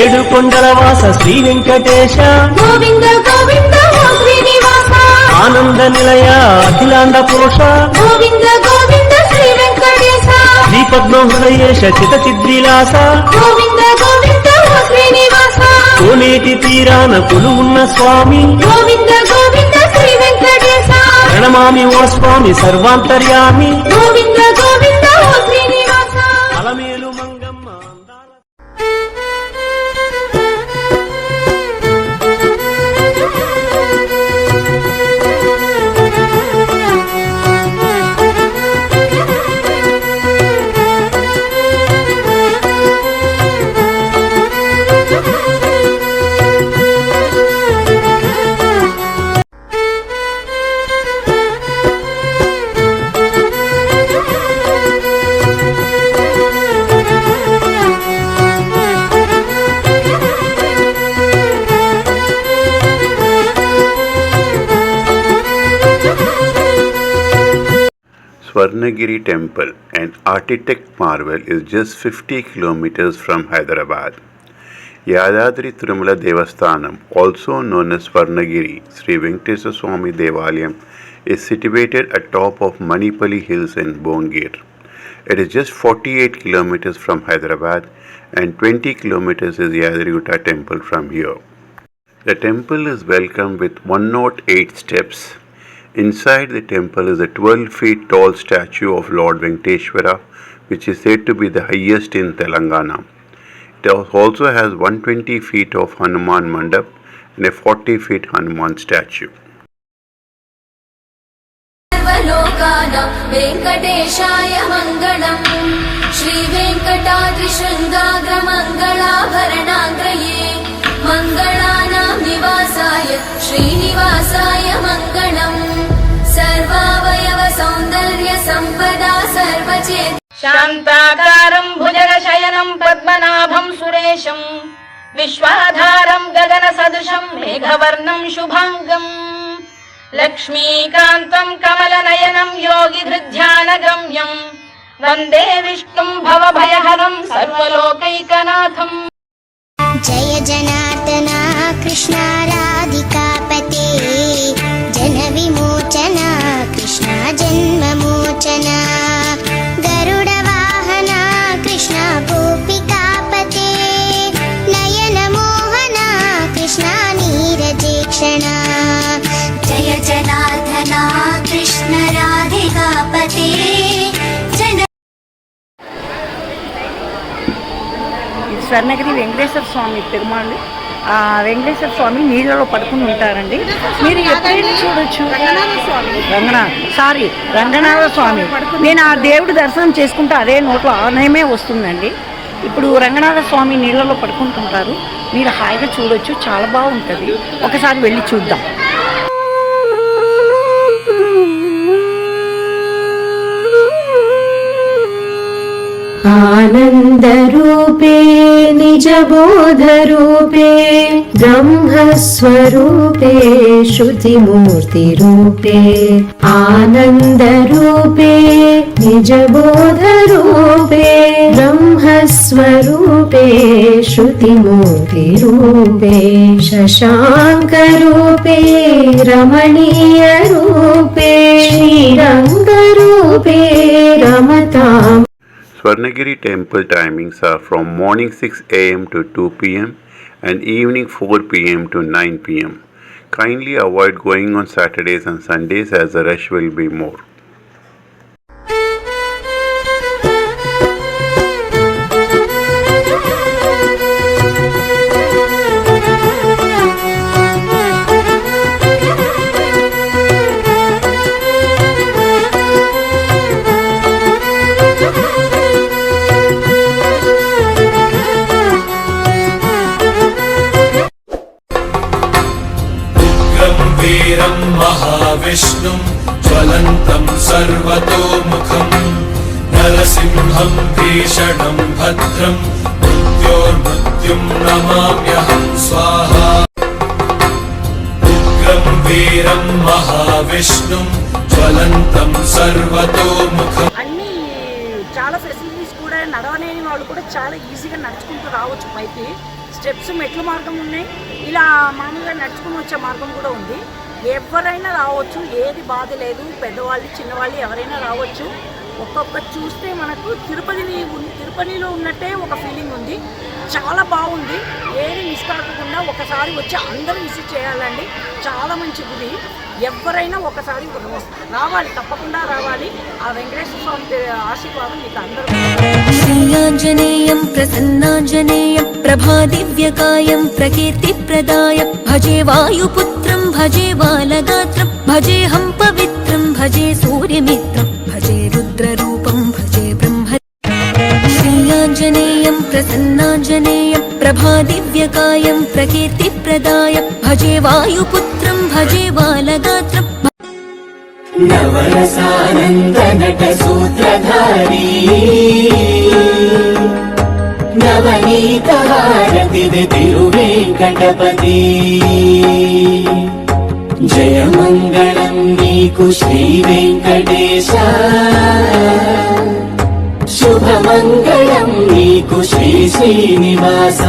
ఏడు కొండలవాస శ్రీ వెంకటేశ గోవింద గోవింద శ్రీనివాస ఆనంద నిలయ అఖిలాండ పురుష గోవింద గోవింద శ్రీ వెంకటేశ శ్రీ పద్మహృదయేశ చిత చిద్విలాస గోవింద గోవింద శ్రీనివాస కోనేటి తీరాన కొలువున్న స్వామి గోవింద గోవింద శ్రీ వెంకటేశ ప్రణమామి ఓ స్వామి సర్వాంతర్యామి Govinda Govinda Srinivasa Alamelu Mangamma Swarnagiri Temple, an architect marvel, is just 50 kilometers from Hyderabad. Yadadri Tirumala Devasthanam, also known as Swarnagiri Sri Venkateswara Swami Devalayam, is situated atop of Manipali Hills in Bongir. It is just 48 kilometers from Hyderabad and 20 kilometers is Yadagiri Temple from here. The temple is welcomed with 108 steps. Inside the temple is a 12 feet tall statue of Lord Venkateshwara, which is said to be the highest in Telangana. It also has 120 feet of Hanuman Mandap and a 40 feet Hanuman statue. వెంకటేశాయ మంగళం శ్రీ వెంకటాద్రి శృంగాగ్ర మంగళాభరణాగ్రయే మంగళానాం నివాసాయ శ్రీనివాసాయ మంగళం సర్వావయవ సౌందర్య సంపదా సర్వచేత శాంతాకారం భుజగశయనం పద్మనాభం సురేశం విశ్వాధారం గగన సదృశం మేఘవర్ణం శుభాంగం లక్ష్మీకాంతం కమలనయనం యోగిధృధ్యానగమ్యం వందే విష్ణుం భవభయహరం సర్వలోకైకనాథం. జయ జనార్దన కృష్ణ రాధికాపతే జన విమోచన కృష్ణ జన్మమోచన గరుడ వాహన కృష్ణ గోపికాపతే నయన మోహన కృష్ణ నీరజేక్షణ జయ జనార్దన కృష్ణ రాధికాపతే స్వర్ణగిరి వెంకటేశ్వర స్వామి తిరుమల. వెంకటేశ్వర స్వామి నీళ్ళలో పడుకుని ఉంటారండి. మీరు ఎప్పుడైనా చూడొచ్చు. రంగనాథ స్వామి. నేను ఆ దేవుడి దర్శనం చేసుకుంటే అదే నోట్లో ఆనయమే వస్తుందండి. ఇప్పుడు రంగనాథ స్వామి నీళ్ళలో పడుకుంటుంటారు. మీరు హాయిగా చూడొచ్చు. చాలా బాగుంటుంది. ఒకసారి వెళ్ళి చూద్దాం. आनन्दरूपे निजबोधरूपे ब्रह्मस्वरूपे श्रुतिमूर्तिरूपे आनन्दरूपे निजबोधरूपे ब्रह्मस्वरूपे श्रुतिमूर्तिरूपे शशाङ्करूपे रमणीयरूपे श्रीरङ्गरूपे रमताम्. Swarnagiri temple timings are from morning 6 am to 2 pm and evening 4 pm to 9 pm. Kindly avoid going on Saturdays and Sundays as the rush will be more. वीरं महाविष्णुं ज्वलन्तं सर्वतोमुखं नरसिंहं भीषणं भद्रं मृत्योर्मृत्युं नमाम्यहं स्वाहा. उग्रं वीरं महाविष्णुं ज्वलन्तं सर्वतोमुखम् అన్ని చాలా ఫెసిలిటీస్ కూడా నడవలేని వాళ్ళు కూడా చాలా ఈజీగా నడుచుకుంటూ రావచ్చు. పైకి స్టెప్స్ మెట్ల మార్గం ఉన్నాయి, ఇలా మామూలుగా నడుచుకుని వచ్చే మార్గం కూడా ఉంది. ఎవరైనా రావచ్చు, ఏది బాధ లేదు. పెద్దవాళ్ళు చిన్నవాళ్ళు ఎవరైనా రావచ్చు. ఒక్కొక్కటి చూస్తే మనకు తిరుపతిలో ఉన్నట్టే ఒక ఫీలింగ్ ఉంది. చాలా బాగుంది. ఏది మిస్ కాకుండా ఒకసారి వచ్చి అందరూ విజిట్ చేయాలండి. చాలా మంచి గుడి. ఎవరైనా ఒకసారి రావాలి, తప్పకుండా రావాలి. ఆ వెంకటేశ్వర స్వామి ఆశీర్వాదం మీకు అందరూ. శ్రీయాంజనేయం ప్రసన్నాంజనేయం ప్రభాదివ్యకాయం ప్రకీర్తిప్రదాయం భజే వాయుపుత్రం భజే బాలగాత్రం భజేహం పవిత్రం భజే సూర్యమిత్రం భజే రుద్రరూపం భజే బ్రహ్మ. శ్రీయాంజనేయం ప్రసన్నాంజనేయం ప్రభాదివ్యకాయం ప్రకీర్తిప్రదాయం భజే వాయుపుత్రం భజే బాలగాత్రం. నవరసానంద నట సూత్రధారీ నవనీత హారతిది తిరువేంకటపతి. జయమంగళం నీకు శ్రీ వెంకటేశ, శుభమంగళం నీకు శ్రీ శ్రీనివాస.